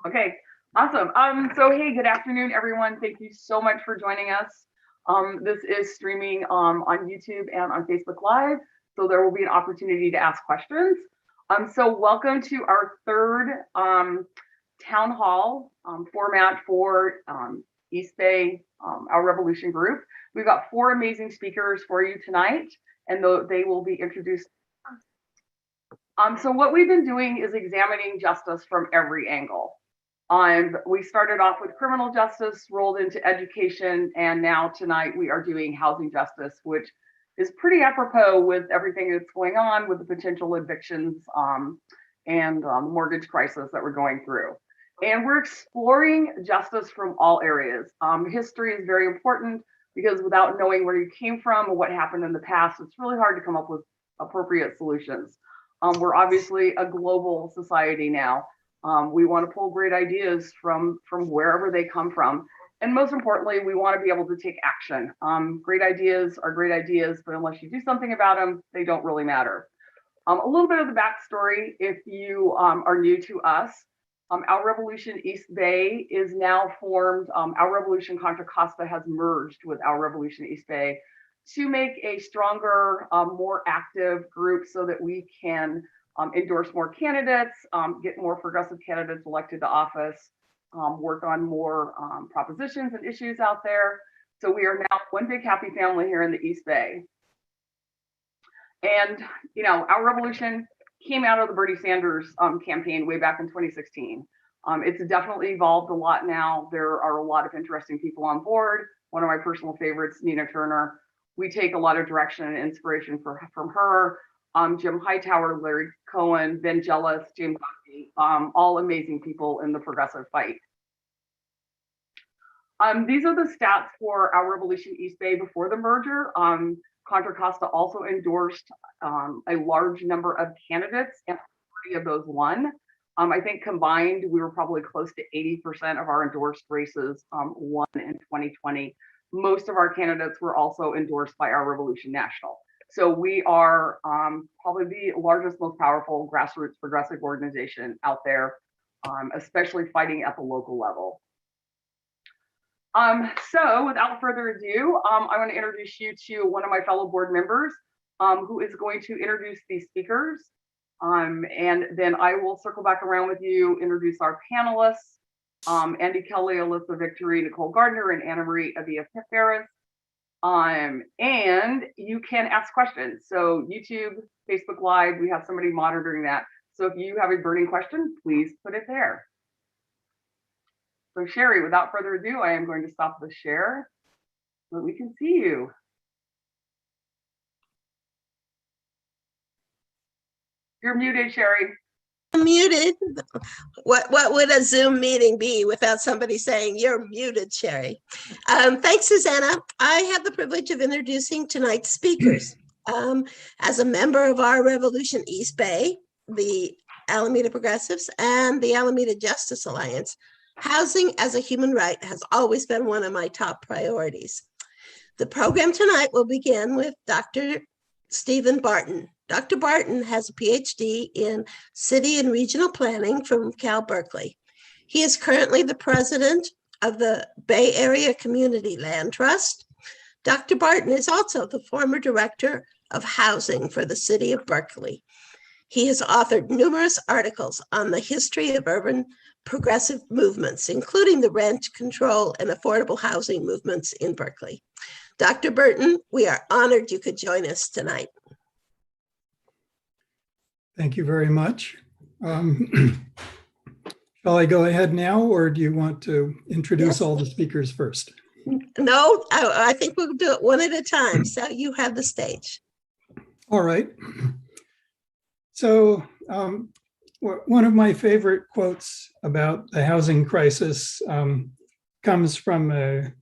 Okay, awesome. So hey, good afternoon, everyone. Thank you so much for joining us. This is streaming on YouTube and on Facebook Live, so there will be an opportunity to ask questions. So welcome to our third town hall format for East Bay, our Revolution group. We've got four amazing speakers for you tonight, and they will be introduced. So what we've been doing is examining justice from every angle. We started off with criminal justice, rolled into education, and now tonight we are doing housing justice, which is pretty apropos with everything that's going on with the potential evictions and mortgage crisis that we're going through. And we're exploring justice from all areas. History is very important because without knowing where you came from or what happened in the past, it's really hard to come up with appropriate solutions. We're obviously a global society now. We want to pull great ideas from wherever they come from. And most importantly, we want to be able to take action. Great ideas are great ideas, but unless you do something about them, they don't really matter. A little bit of the backstory, if you are new to us, Our Revolution East Bay is now formed. Our Revolution Contra Costa has merged with Our Revolution East Bay to make a stronger, more active group so that we can endorse more candidates, get more progressive candidates elected to office, work on more propositions and issues out there. So we are now one big happy family here in the East Bay. And, Our Revolution came out of the Bernie Sanders campaign way back in 2016. It's definitely evolved a lot now. There are a lot of interesting people on board. One of my personal favorites, Nina Turner. We take a lot of direction and inspiration from her. Jim Hightower, Larry Cohen, Ben Jealous, James Buckley, all amazing people in the progressive fight. These are the stats for Our Revolution East Bay before the merger. Contra Costa also endorsed a large number of candidates, and 30 of those won. I think combined, we were probably close to 80% of our endorsed races won in 2020. Most of our candidates were also endorsed by Our Revolution National. So we are probably the largest, most powerful grassroots progressive organization out there, especially fighting at the local level. So without further ado, I want to introduce you to one of my fellow board members who is going to introduce these speakers. And then I will circle back around with you, introduce our panelists, Andy Kelly, Alyssa Victory, Nicole Gardner, and Anna Marie Avia Ferris. And you can ask questions. So YouTube, Facebook Live, we have somebody monitoring that. So if you have a burning question, please put it there. So Sherry, without further ado, I am going to stop the share so we can see you. You're muted, Sherry. I'm muted. What would a Zoom meeting be without somebody saying you're muted, Sherry? Thanks, Susanna. I have the privilege of introducing tonight's speakers. As a member of Our Revolution East Bay, the Alameda Progressives, and the Alameda Justice Alliance, housing as a human right has always been one of my top priorities. The program tonight will begin with Dr. Stephen Barton. Dr. Barton has a Ph.D. in City and Regional Planning from Cal Berkeley. He is currently the president of the Bay Area Community Land Trust. Dr. Barton is also the former director of housing for the city of Berkeley. He has authored numerous articles on the history of urban progressive movements, including the rent control and affordable housing movements in Berkeley. Dr. Barton, we are honored you could join us tonight. Thank you very much. Shall I go ahead now, or do you want to introduce all the speakers first? No, I think we'll do it one at a time. So you have the stage. All right. So one of my favorite quotes about the housing crisis comes from a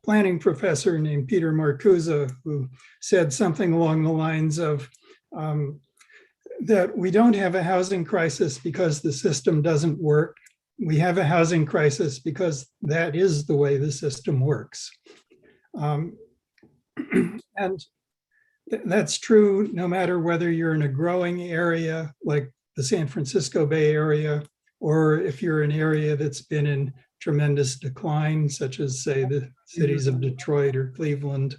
planning professor named Peter Marcuse, who said something along the lines of that we don't have a housing crisis because the system doesn't work. We have a housing crisis because that is the way the system works. And that's true no matter whether you're in a growing area like the San Francisco Bay Area or if you're an area that's been in tremendous decline, such as, say, the cities of Detroit or Cleveland,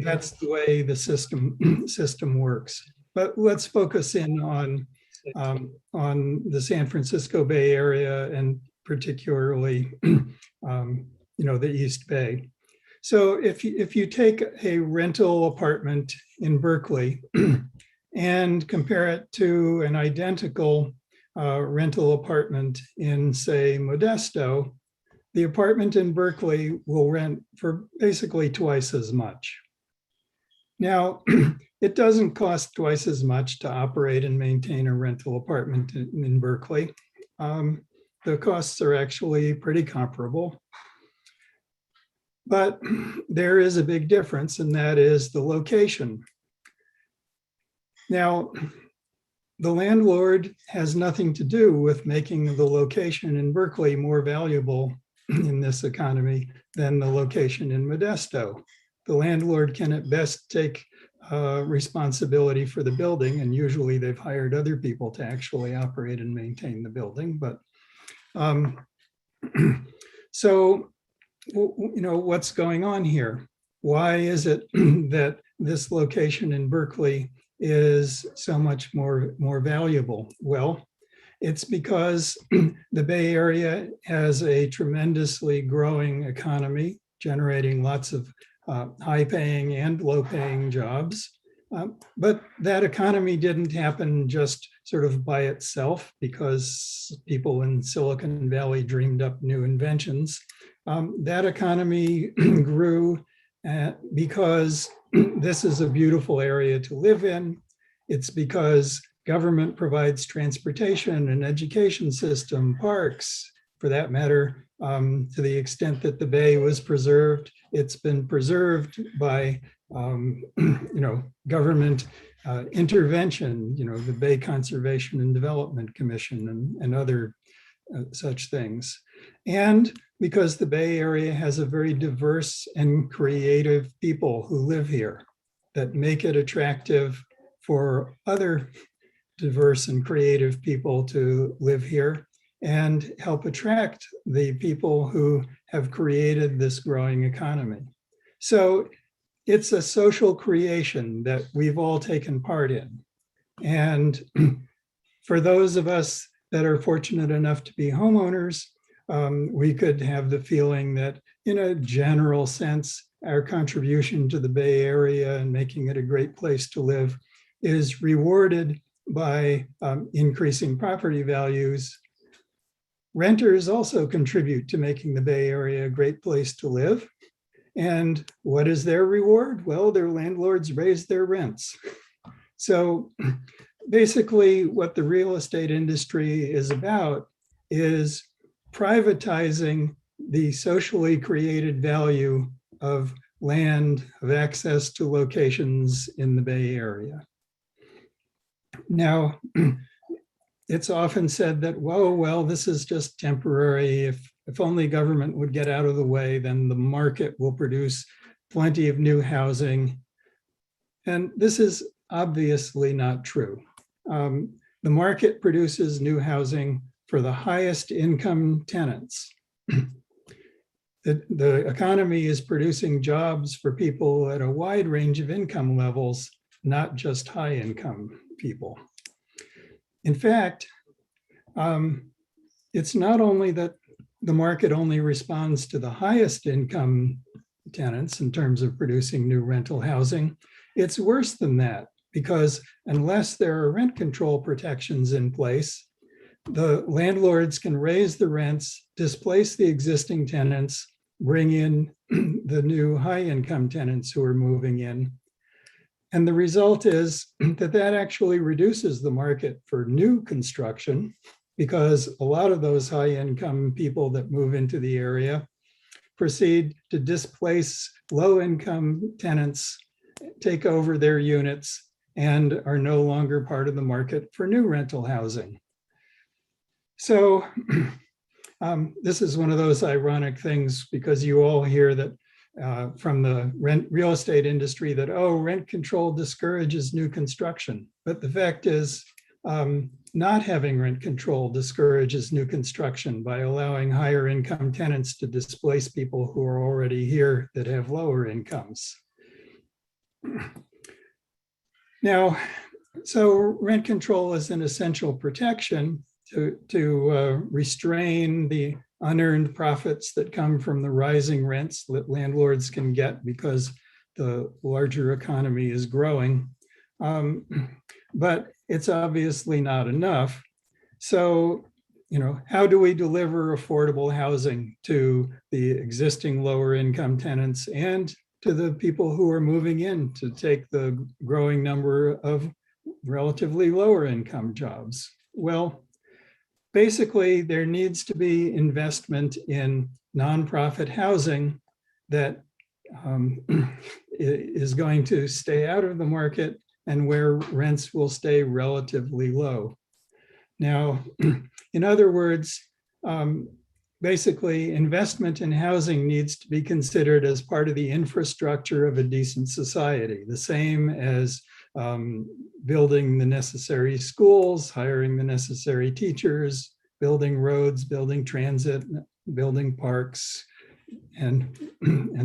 that's the way the system works. But let's focus in on the San Francisco Bay Area, and particularly the East Bay. So if you take a rental apartment in Berkeley and compare it to an identical rental apartment in, say, Modesto, the apartment in Berkeley will rent for basically twice as much. Now, it doesn't cost twice as much to operate and maintain a rental apartment in Berkeley. The costs are actually pretty comparable. But there is a big difference, and that is the location. Now, the landlord has nothing to do with making the location in Berkeley more valuable in this economy than the location in Modesto. The landlord can at best take responsibility for the building, and usually they've hired other people to actually operate and maintain the building. But so, what's going on here? Why is it that this location in Berkeley is so much more valuable? Well, it's because the Bay Area has a tremendously growing economy, generating lots of high-paying and low-paying jobs. But that economy didn't happen just sort of by itself because people in Silicon Valley dreamed up new inventions. That economy grew because this is a beautiful area to live in. It's because government provides transportation and education system, parks, for that matter, to the extent that the Bay was preserved. It's been preserved by, government intervention, the Bay Conservation and Development Commission and other such things. And because the Bay Area has a very diverse and creative people who live here that make it attractive for other diverse and creative people to live here and help attract the people who have created this growing economy. So it's a social creation that we've all taken part in. And for those of us that are fortunate enough to be homeowners, we could have the feeling that in a general sense, our contribution to the Bay Area and making it a great place to live is rewarded by increasing property values. Renters also contribute to making the Bay Area a great place to live. And what is their reward? Well, their landlords raise their rents. So basically what the real estate industry is about is privatizing the socially created value of land, of access to locations in the Bay Area. Now, it's often said that, whoa, well, this is just temporary. If only government would get out of the way, then the market will produce plenty of new housing. And this is obviously not true. The market produces new housing for the highest income tenants. The economy is producing jobs for people at a wide range of income levels, not just high income people. In fact, it's not only that the market only responds to the highest income tenants in terms of producing new rental housing, it's worse than that, because unless there are rent control protections in place, the landlords can raise the rents, displace the existing tenants, bring in the new high income tenants who are moving in. And the result is that actually reduces the market for new construction, because a lot of those high income people that move into the area proceed to displace low income tenants, take over their units, and are no longer part of the market for new rental housing. So this is one of those ironic things, because you all hear that from the real estate industry that, oh, rent control discourages new construction. But the fact is, not having rent control discourages new construction by allowing higher income tenants to displace people who are already here that have lower incomes. Now, so rent control is an essential protection to restrain the unearned profits that come from the rising rents that landlords can get because the larger economy is growing. But it's obviously not enough. So, how do we deliver affordable housing to the existing lower income tenants and to the people who are moving in to take the growing number of relatively lower income jobs? Well, basically, there needs to be investment in nonprofit housing that is going to stay out of the market and where rents will stay relatively low. Now, in other words, basically, investment in housing needs to be considered as part of the infrastructure of a decent society, the same as building the necessary schools, hiring the necessary teachers, building roads, building transit, building parks, and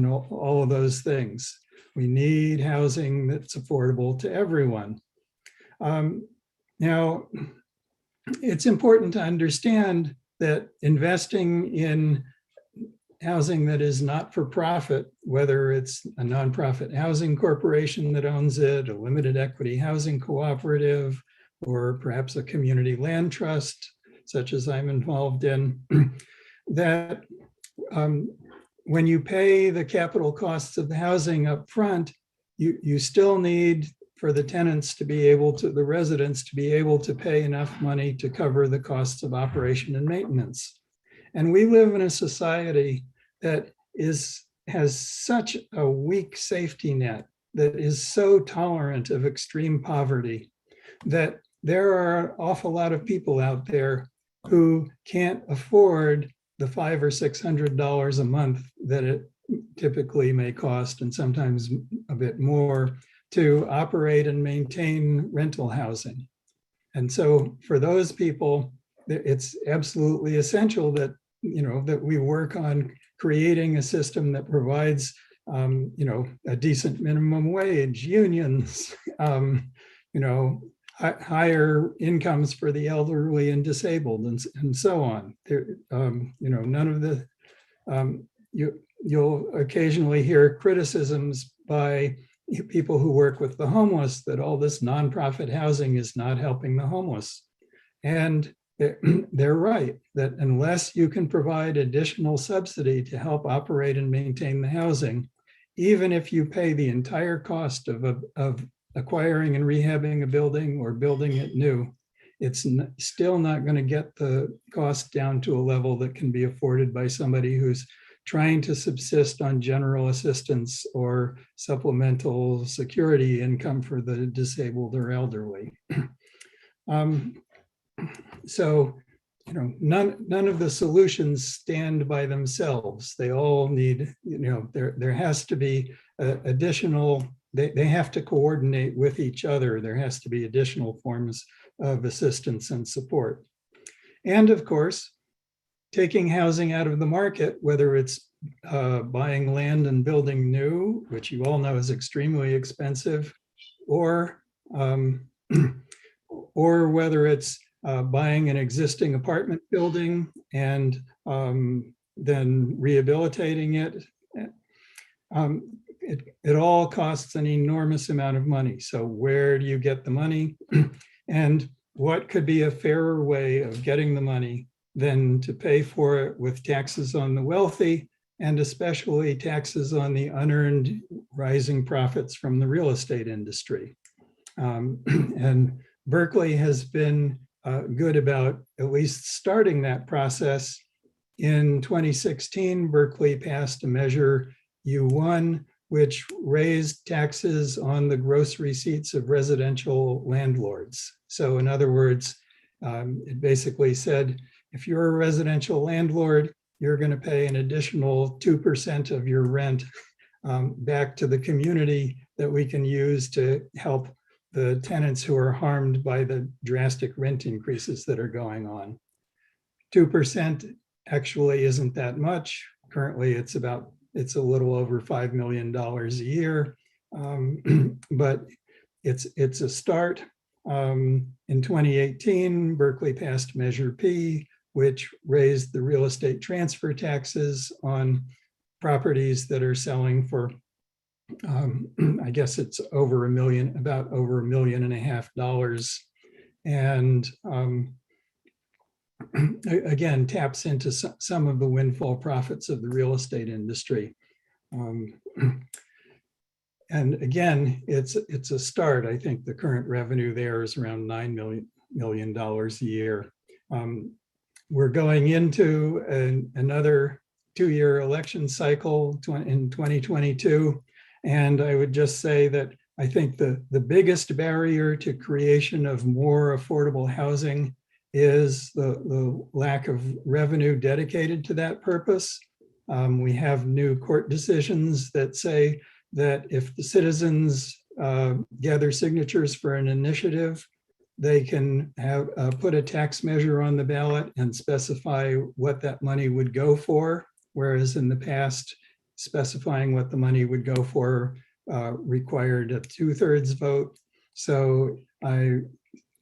all of those things. We need housing that's affordable to everyone. Now, it's important to understand that investing in housing that is not for profit, whether it's a nonprofit housing corporation that owns it, a limited equity housing cooperative, or perhaps a community land trust, such as I'm involved in, that when you pay the capital costs of the housing up front, you still need for the tenants to be able to, the residents to be able to pay enough money to cover the costs of operation and maintenance. And we live in a society that has such a weak safety net, that is so tolerant of extreme poverty, that there are an awful lot of people out there who can't afford the $500 or $600 a month that it typically may cost, and sometimes a bit more, to operate and maintain rental housing. And so for those people, it's absolutely essential that, that we work on creating a system that provides, a decent minimum wage, unions, higher incomes for the elderly and disabled, and so on. None of the, you'll occasionally hear criticisms by people who work with the homeless that all this nonprofit housing is not helping the homeless. And they're right, that unless you can provide additional subsidy to help operate and maintain the housing, even if you pay the entire cost of acquiring and rehabbing a building or building it new, it's still not going to get the cost down to a level that can be afforded by somebody who's trying to subsist on general assistance or supplemental security income for the disabled or elderly. So, none of the solutions stand by themselves. They all need, there has to be additional, they have to coordinate with each other. There has to be additional forms of assistance and support. And of course, taking housing out of the market, whether it's buying land and building new, which you all know is extremely expensive, or whether it's buying an existing apartment building and then rehabilitating it. It all costs an enormous amount of money. So where do you get the money? And what could be a fairer way of getting the money than to pay for it with taxes on the wealthy, and especially taxes on the unearned rising profits from the real estate industry. And Berkeley has been good about at least starting that process. In 2016, Berkeley passed a measure U1, which raised taxes on the gross receipts of residential landlords. So in other words, it basically said, if you're a residential landlord, you're going to pay an additional 2% of your rent back to the community that we can use to help the tenants who are harmed by the drastic rent increases that are going on. 2% actually isn't that much. Currently, it's a little over $5 million a year, but it's a start. In 2018, Berkeley passed Measure P, which raised the real estate transfer taxes on properties that are selling for, I guess it's about over $1.5 million. And again, taps into some of the windfall profits of the real estate industry. And again, it's a start. I think the current revenue there is around $9 million a year. We're going into another 2-year election cycle in 2022. And I would just say that I think the biggest barrier to creation of more affordable housing is the lack of revenue dedicated to that purpose. We have new court decisions that say that if the citizens gather signatures for an initiative, they can have put a tax measure on the ballot and specify what that money would go for, whereas in the past, specifying what the money would go for required a 2/3 vote. So I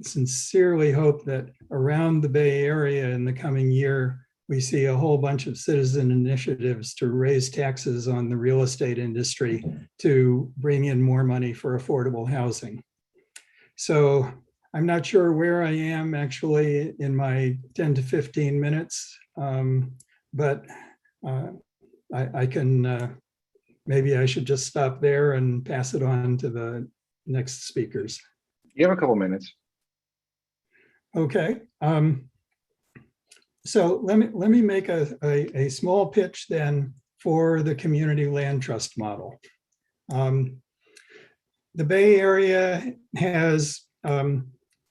sincerely hope that around the Bay Area in the coming year, we see a whole bunch of citizen initiatives to raise taxes on the real estate industry to bring in more money for affordable housing. So I'm not sure where I am actually in my 10 to 15 minutes, but I can, maybe I should just stop there and pass it on to the next speakers. You have a couple minutes. Okay. So let me make a small pitch then for the community land trust model. The Bay Area has,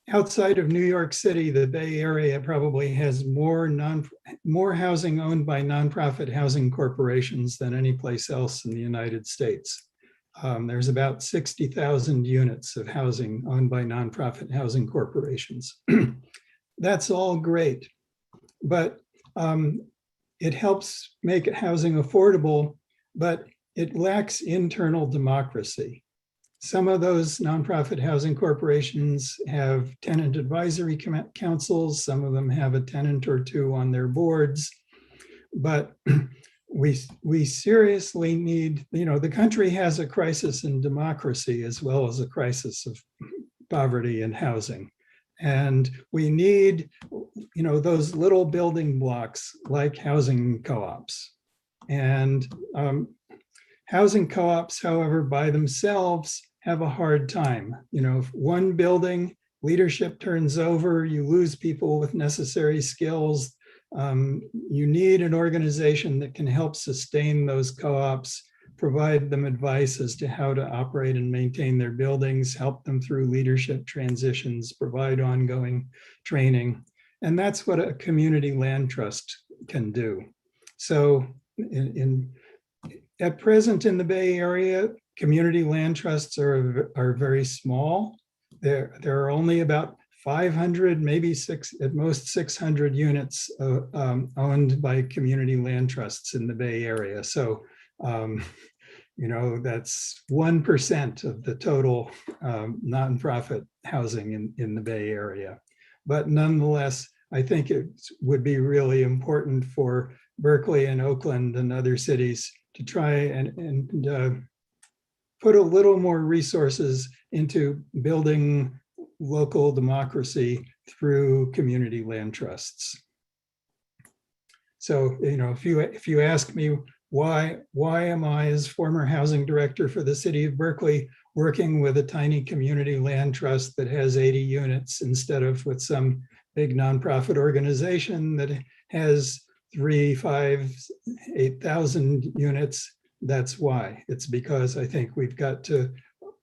outside of New York City, the Bay Area probably has more housing owned by nonprofit housing corporations than any place else in the United States. There's about 60,000 units of housing owned by nonprofit housing corporations. That's all great, but it helps make housing affordable, but it lacks internal democracy. Some of those nonprofit housing corporations have tenant advisory councils. Some of them have a tenant or two on their boards, but we seriously need, the country has a crisis in democracy as well as a crisis of poverty and housing. And we need, those little building blocks like housing co-ops. And housing co-ops, however, by themselves have a hard time. If one building leadership turns over, you lose people with necessary skills. You need an organization that can help sustain those co-ops, provide them advice as to how to operate and maintain their buildings, help them through leadership transitions, provide ongoing training. And that's what a community land trust can do. So at present in the Bay Area, community land trusts are very small. There are only about 500, maybe at most 600 units owned by community land trusts in the Bay Area. So, that's 1% of the total nonprofit housing in the Bay Area. But nonetheless, I think it would be really important for Berkeley and Oakland and other cities to try and put a little more resources into building local democracy through community land trusts. So, if you ask me why am I, as former housing director for the city of Berkeley, working with a tiny community land trust that has 80 units instead of with some big nonprofit organization that has 3, 5, 8,000 units? That's why. It's because I think we've got to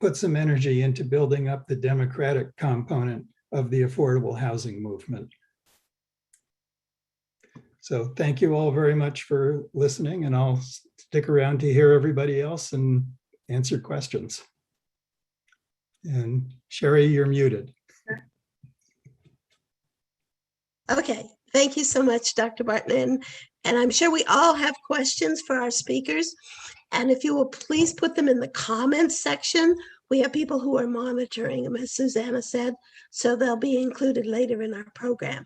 put some energy into building up the democratic component of the affordable housing movement. So thank you all very much for listening, and I'll stick around to hear everybody else and answer questions. And Sherry, you're muted. Okay, thank you so much, Dr. Barton. And I'm sure we all have questions for our speakers. And if you will please put them in the comments section. We have people who are monitoring them, as Susanna said, so they'll be included later in our program.